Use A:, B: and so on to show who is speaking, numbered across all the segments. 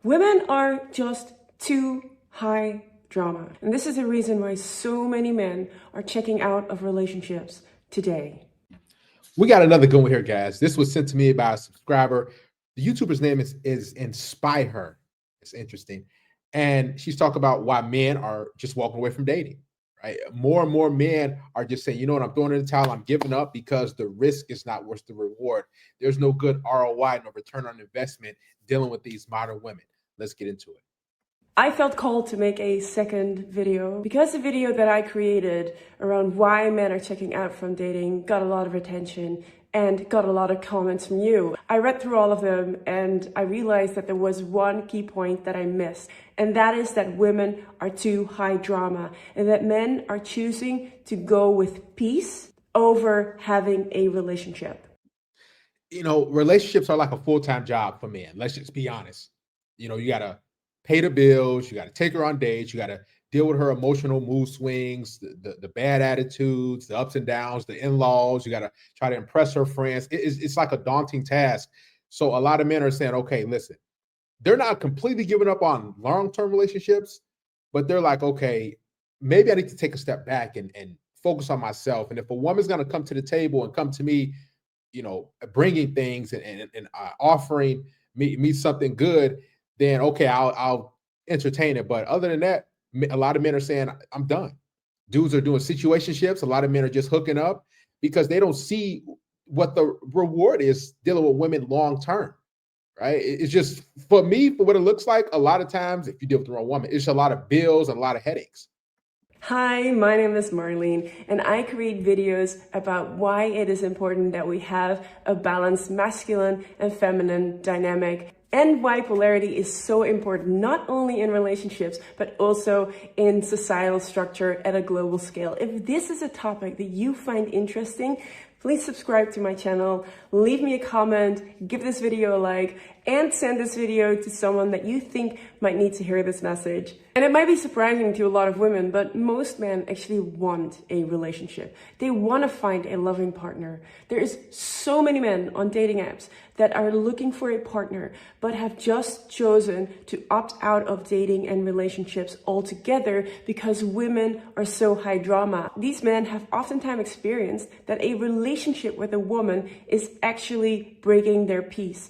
A: Women are just too high drama. And this is the reason why so many men are checking out of relationships today.
B: We got another good one here, guys. This was sent to me by a subscriber. The YouTuber's name is Inspire Her. It's interesting. And she's talking about why men are just walking away from dating, right? More and more men are just saying, you know what, I'm throwing in the towel, I'm giving up because the risk is not worth the reward. There's no good ROI, no return on investment dealing with these modern women. Let's get into it.
A: I felt called to make a second video because the video that I created around why men are checking out from dating got a lot of attention and got a lot of comments from you. I read through all of them and I realized that there was one key point that I missed, and that is that women are too high drama and that men are choosing to go with peace over having a relationship.
B: You know, relationships are like a full-time job for men. Let's just be honest. You know, you got to pay the bills, you got to take her on dates, you got to deal with her emotional mood swings, the bad attitudes, the ups and downs, the in-laws. You got to try to impress her friends. It's like a daunting task. So a lot of men are saying, okay, listen, they're not completely giving up on long-term relationships, but they're like, okay, maybe I need to take a step back and focus on myself. And if a woman's going to come to the table and come to me, you know, bringing things and offering me something good, then okay, I'll entertain it. But other than that, a lot of men are saying I'm done. Dudes are doing situationships. A lot of men are just hooking up because they don't see what the reward is dealing with women long term. Right? It's just for me, for what it looks like. A lot of times, if you deal with the wrong woman, it's a lot of bills and a lot of headaches.
A: Hi, my name is Marlene, and I create videos about why it is important that we have a balanced masculine and feminine dynamic, and why polarity is so important, not only in relationships, but also in societal structure at a global scale. If this is a topic that you find interesting, please subscribe to my channel, leave me a comment, give this video a like, and send this video to someone that you think might need to hear this message. And it might be surprising to a lot of women, but most men actually want a relationship. They want to find a loving partner. There is so many men on dating apps that are looking for a partner, but have just chosen to opt out of dating and relationships altogether because women are so high drama. These men have oftentimes experienced that a relationship with a woman is actually breaking their peace.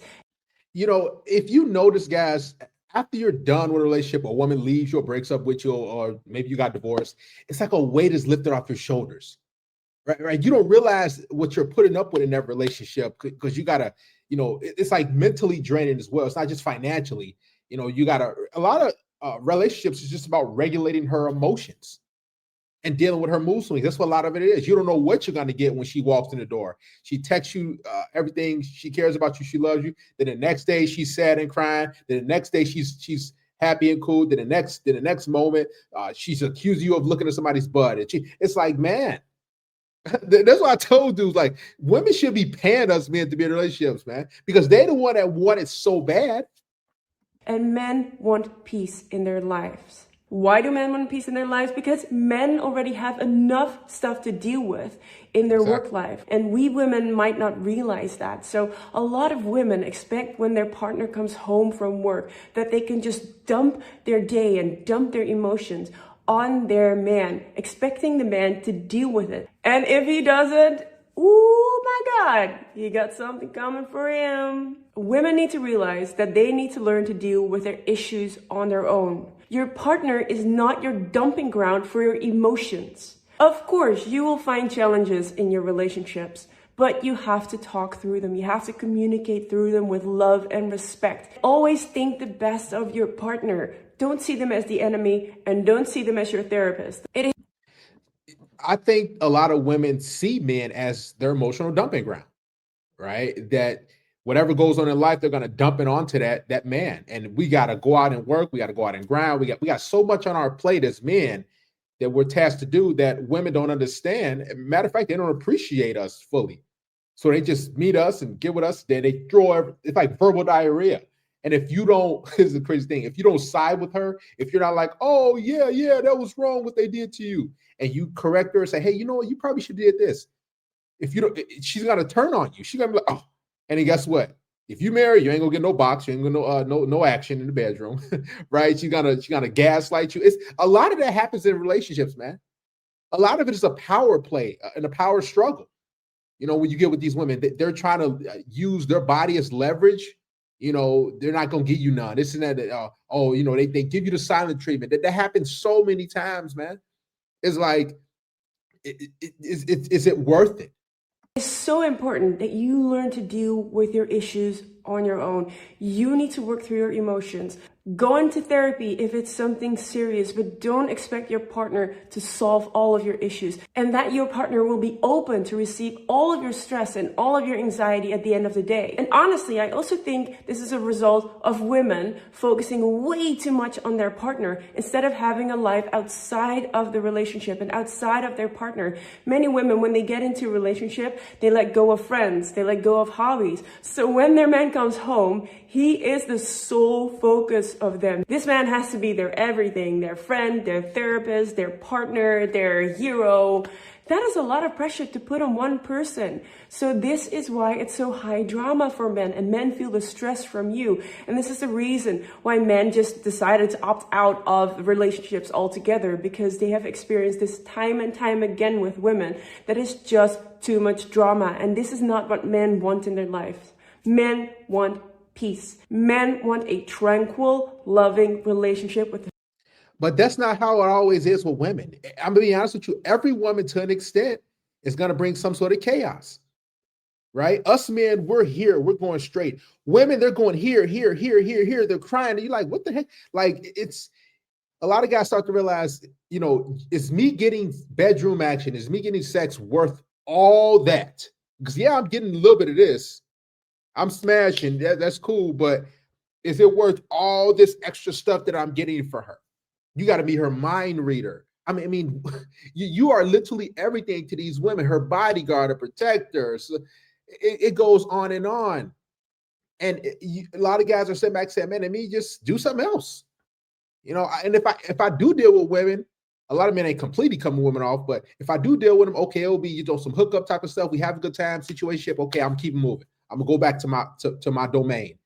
B: You know, if you notice, guys, after you're done with a relationship, a woman leaves you or breaks up with you, or maybe you got divorced, it's like a weight is lifted off your shoulders. Right. You don't realize what you're putting up with in that relationship because you gotta, you know, it's like mentally draining as well. It's not just financially. You know, you gotta a lot of relationships is just about regulating her emotions and dealing with her mood swings. That's what a lot of it is. You don't know what you're going to get when she walks in the door. She texts you everything. She cares about you. She loves you. Then the next day she's sad and crying. Then the next day she's happy and cool. Then the next moment she's accusing you of looking at somebody's butt. And it's like, man, that's why I told dudes, like, women should be paying us men to be in relationships, man, because they're the one that want it so bad.
A: And men want peace in their lives. Why do men want peace in their lives? Because men already have enough stuff to deal with in their work life. And we women might not realize that. So a lot of women expect when their partner comes home from work that they can just dump their day and dump their emotions on their man, expecting the man to deal with it. And if he doesn't, oh my God, he got something coming for him. Women need to realize that they need to learn to deal with their issues on their own. Your partner is not your dumping ground for your emotions. Of course, you will find challenges in your relationships, but you have to talk through them. You have to communicate through them with love and respect. Always think the best of your partner. Don't see them as the enemy and don't see them as your therapist.
B: I think a lot of women see men as their emotional dumping ground, right? That whatever goes on in life, they're going to dump it onto that man. And we got to go out and work. We got to go out and grind. We got so much on our plate as men that we're tasked to do that women don't understand. Matter of fact, they don't appreciate us fully. So they just meet us and get with us. Then they it's like verbal diarrhea. And if you don't, this is the crazy thing. If you don't side with her, if you're not like, oh yeah, that was wrong what they did to you, and you correct her and say, hey, you know what, you probably should have did this. If you don't, she's gonna turn on you. She's gonna be like, oh, and then guess what? If you marry, you ain't gonna get no box, you ain't gonna no action in the bedroom, right? She gonna gaslight you. It's a lot of that happens in relationships, man. A lot of it is a power play and a power struggle. You know, when you get with these women, they're trying to use their body as leverage. You know, they're not gonna give you none. This and that. Oh, you know, they give you the silent treatment. That happens so many times, man. It's like, is it worth it?
A: It's so important that you learn to deal with your issues on your own. You need to work through your emotions. Go into therapy if it's something serious, but don't expect your partner to solve all of your issues, and that your partner will be open to receive all of your stress and all of your anxiety at the end of the day. And honestly, I also think this is a result of women focusing way too much on their partner instead of having a life outside of the relationship and outside of their partner. Many women, when they get into a relationship, they let go of friends, they let go of hobbies. So when their man comes home, he is the sole focus of them. This man has to be their everything, their friend, their therapist, their partner, their hero. That is a lot of pressure to put on one person. So this is why it's so high drama for men, and men feel the stress from you. And this is the reason why men just decided to opt out of relationships altogether, because they have experienced this time and time again with women that is just too much drama. And this is not what men want in their lives. Men want peace. Men want a tranquil, loving relationship with.
B: But that's not how it always is with women. I'm gonna be honest with you. Every woman, to an extent, is gonna bring some sort of chaos, right? Us men, we're here, we're going straight. Women, they're going here, here, here, here, here. They're crying. And you're like, what the heck? Like, it's a lot of guys start to realize, you know, is me getting bedroom action, is me getting sex worth all that? Because yeah, I'm getting a little bit of this. I'm smashing. That's cool, but is it worth all this extra stuff that I'm getting for her? You got to be her mind reader. I mean, you are literally everything to these women. Her bodyguard, a protector. So it goes on and on. And a lot of guys are sitting back saying, "Man, let me just do something else." You know, and if I do deal with women, a lot of men ain't completely cutting women off, but if I do deal with them, okay, it'll be, you know, some hookup type of stuff. We have a good time, situation. Okay, I'm keeping moving. I'm gonna go back to my domain.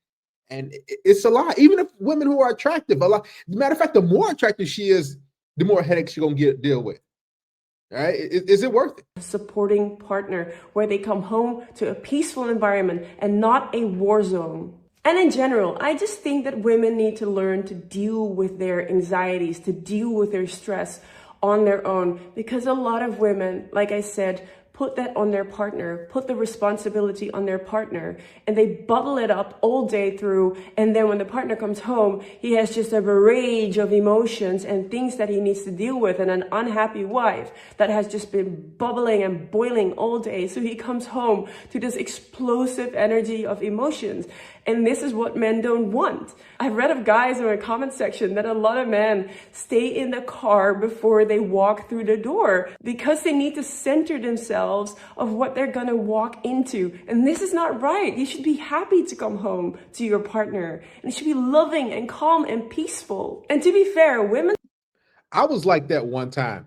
B: And it's a lot. Even if women who are attractive, a lot. Matter of fact, the more attractive she is, the more headaches you're gonna deal with. All right? Is it worth it?
A: Supporting partner where they come home to a peaceful environment and not a war zone. And in general, I just think that women need to learn to deal with their anxieties, to deal with their stress on their own, because a lot of women, like I said, put that on their partner, put the responsibility on their partner, and they bottle it up all day through. And then when the partner comes home, he has just a rage of emotions and things that he needs to deal with, and an unhappy wife that has just been bubbling and boiling all day. So he comes home to this explosive energy of emotions. And this is what men don't want. I've read of guys in the comment section that a lot of men stay in the car before they walk through the door because they need to center themselves of what they're gonna walk into. And this is not right. You should be happy to come home to your partner. And it should be loving and calm and peaceful. And to be fair, women...
B: I was like that one time,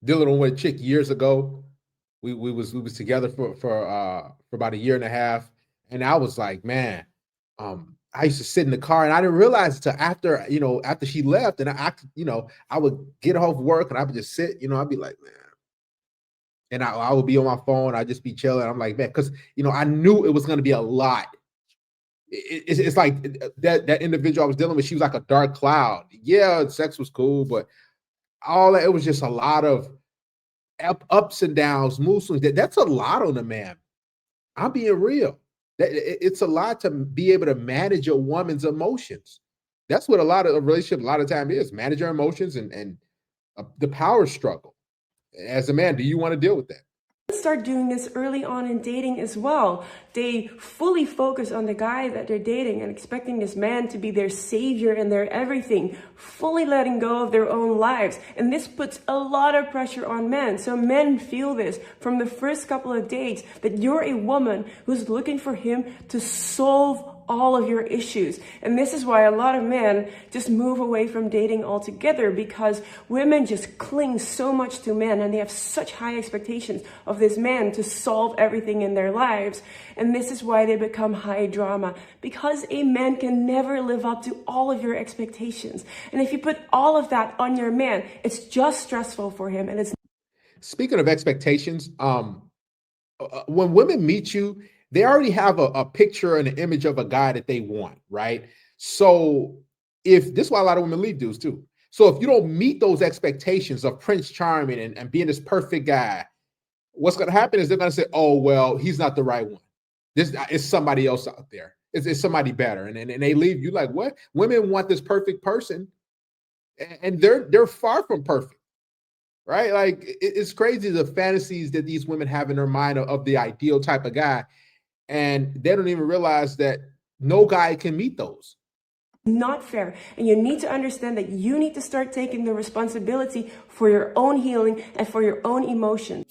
B: dealing with a chick years ago. We was together for about a year and a half. And I was like, man, I used to sit in the car, and I didn't realize until after, you know, after she left, and I would get off work and I would just sit, you know, I'd be like, man, and I would be on my phone, I'd just be chilling. I'm like, man, because, you know, I knew it was going to be a lot. It's like that individual I was dealing with, she was like a dark cloud. Yeah, sex was cool, but all that, it was just a lot of ups and downs, mood swings. That's a lot on a man. I'm being real. It's a lot to be able to manage a woman's emotions. That's what a lot of a relationship, a lot of time is, manage your emotions and the power struggle. As a man, do you want to deal with that?
A: Start doing this early on in dating as well. They fully focus on the guy that they're dating and expecting this man to be their savior and their everything, fully letting go of their own lives. And this puts a lot of pressure on men. So men feel this from the first couple of dates, that you're a woman who's looking for him to solve all of your issues. And this is why a lot of men just move away from dating altogether, because women just cling so much to men and they have such high expectations of this man to solve everything in their lives. And this is why they become high drama, because a man can never live up to all of your expectations. And if you put all of that on your man, it's just stressful for him. And it's
B: Speaking of expectations, when women meet you, they already have a picture and an image of a guy that they want, right? So if this is why a lot of women leave dudes too. So if you don't meet those expectations of Prince Charming and being this perfect guy, what's going to happen is they're going to say, oh, well, he's not the right one. This is somebody else out there. It's somebody better. And they leave you like, what? Women want this perfect person, and they're far from perfect. Right? Like it's crazy the fantasies that these women have in their mind of the ideal type of guy. And they don't even realize that no guy can meet those.
A: not fair. And you need to understand that you need to start taking the responsibility for your own healing and for your own emotions.